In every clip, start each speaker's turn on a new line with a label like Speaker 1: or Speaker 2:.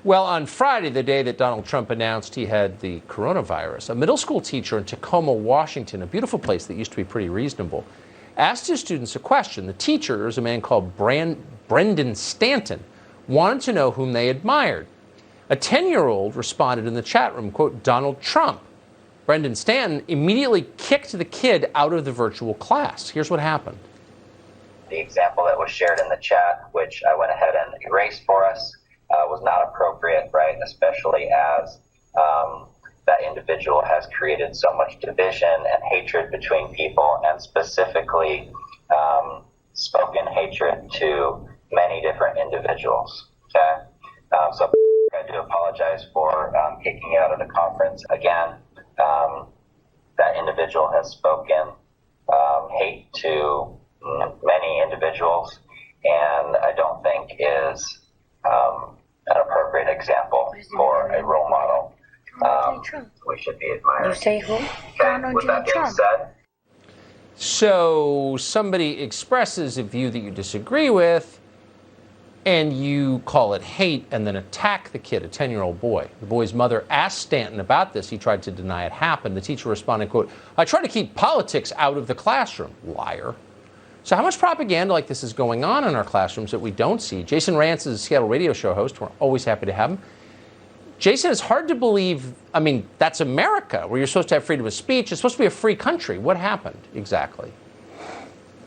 Speaker 1: Well, on Friday, the day that Donald Trump announced he had the coronavirus, a middle school teacher in Tacoma, Washington, a beautiful place that used to be pretty reasonable, asked his students a question. The teacher is a man called Brendan Stanton, wanted to know whom they admired. A 10-year-old responded in the chat room, quote, Donald Trump. Brendan Stanton immediately kicked the kid out of the virtual class. Here's what happened.
Speaker 2: The example that was shared in the chat, which I went ahead and erased for us, was not appropriate, right? Especially as that individual has created so much division and hatred between people, and specifically spoken hatred to many different individuals, okay? So I do apologize for kicking you out of the conference. Again, that individual has spoken hate to many individuals, and I don't think is an appropriate example for a role model. We should be admiring.
Speaker 3: You say who?
Speaker 2: Okay, with that being said.
Speaker 1: So somebody expresses a view that you disagree with, and you call it hate and then attack the kid, a 10-year-old boy. The boy's mother asked Stanton about this. He tried to deny it happened. The teacher responded, quote, I try to keep politics out of the classroom, liar. So how much propaganda like this is going on in our classrooms that we don't see? Jason Rantz is a Seattle radio show host. We're always happy to have him. Jason, it's hard to believe, I mean, that's America, where you're supposed to have freedom of speech. It's supposed to be a free country. What happened exactly?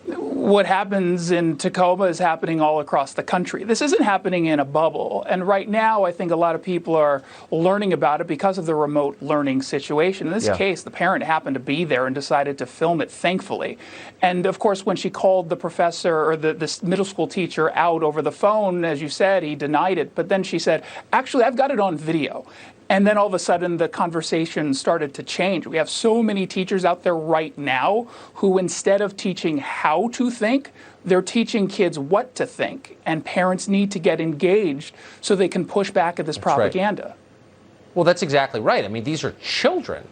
Speaker 4: What happens in Tacoma is happening all across the country. This isn't happening in a bubble. And right now, I think a lot of people are learning about it because of the remote learning situation. In this case, the parent happened to be there and decided to film it, thankfully. And of course, when she called the professor or this middle school teacher out over the phone, as you said, he denied it. But then she said, actually, I've got it on video. And then all of a sudden, the conversation started to change. We have so many teachers out there right now who, instead of teaching how to think, they're teaching kids what to think. And parents need to get engaged so they can push back at this propaganda.
Speaker 1: Right. Well, that's exactly right. I mean, these are children.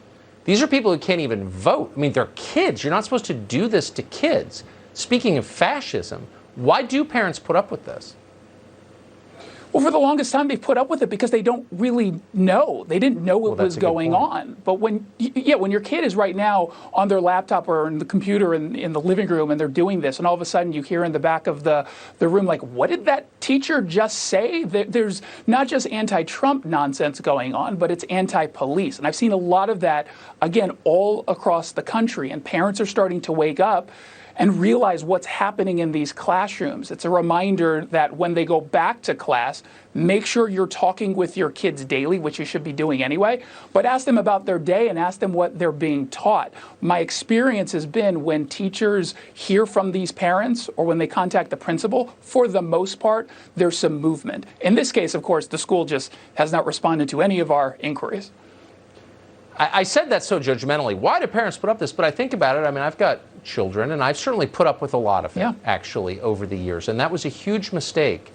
Speaker 1: These are people who can't even vote. I mean, they're kids. You're not supposed to do this to kids. Speaking of fascism, why do parents put up with this?
Speaker 4: Well, for the longest time, they've put up with it because they don't really know. They didn't know what was going on. But when your kid is right now on their laptop or in the computer in the living room and they're doing this, and all of a sudden you hear in the back of the room, like, what did that teacher just say? There's not just anti-Trump nonsense going on, but it's anti-police. And I've seen a lot of that, again, all across the country. And parents are starting to wake up and realize what's happening in these classrooms. It's a reminder that when they go back to class, make sure you're talking with your kids daily, which you should be doing anyway, but ask them about their day and ask them what they're being taught. My experience has been when teachers hear from these parents or when they contact the principal, for the most part, there's some movement. In this case, of course, the school just has not responded to any of our inquiries.
Speaker 1: I said that so judgmentally. Why do parents put up this? But I think about it. I mean, I've got children, and I've certainly put up with a lot of it, actually, over the years. And that was a huge mistake.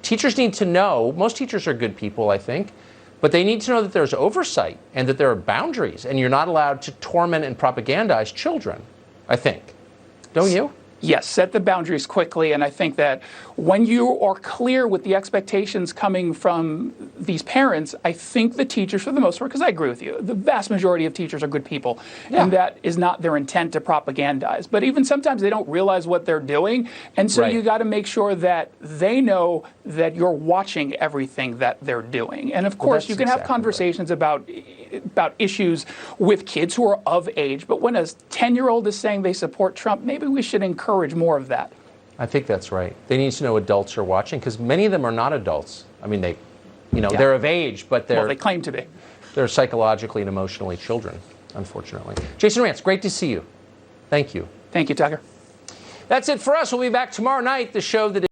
Speaker 1: Teachers need to know, most teachers are good people, I think, but they need to know that there's oversight and that there are boundaries, and you're not allowed to torment and propagandize children, I think. Don't you?
Speaker 4: Yes, set the boundaries quickly, and I think that when you are clear with the expectations coming from these parents, I think the teachers, for the most part, because I agree with you, the vast majority of teachers are good people, and that is not their intent to propagandize. But even sometimes they don't realize what they're doing, and so you got to make sure that they know that you're watching everything that they're doing. And of course, you can have conversations about issues with kids who are of age, but when a 10-year-old is saying they support Trump, maybe we should encourage more of that.
Speaker 1: I think that's right. They need to know adults are watching, because many of them are not adults. I mean, they're of age, but
Speaker 4: they claim to be.
Speaker 1: They're psychologically and emotionally children, unfortunately. Jason Rantz, great to see you. Thank you.
Speaker 4: Thank you, Tucker.
Speaker 1: That's it for us. We'll be back tomorrow night, the show that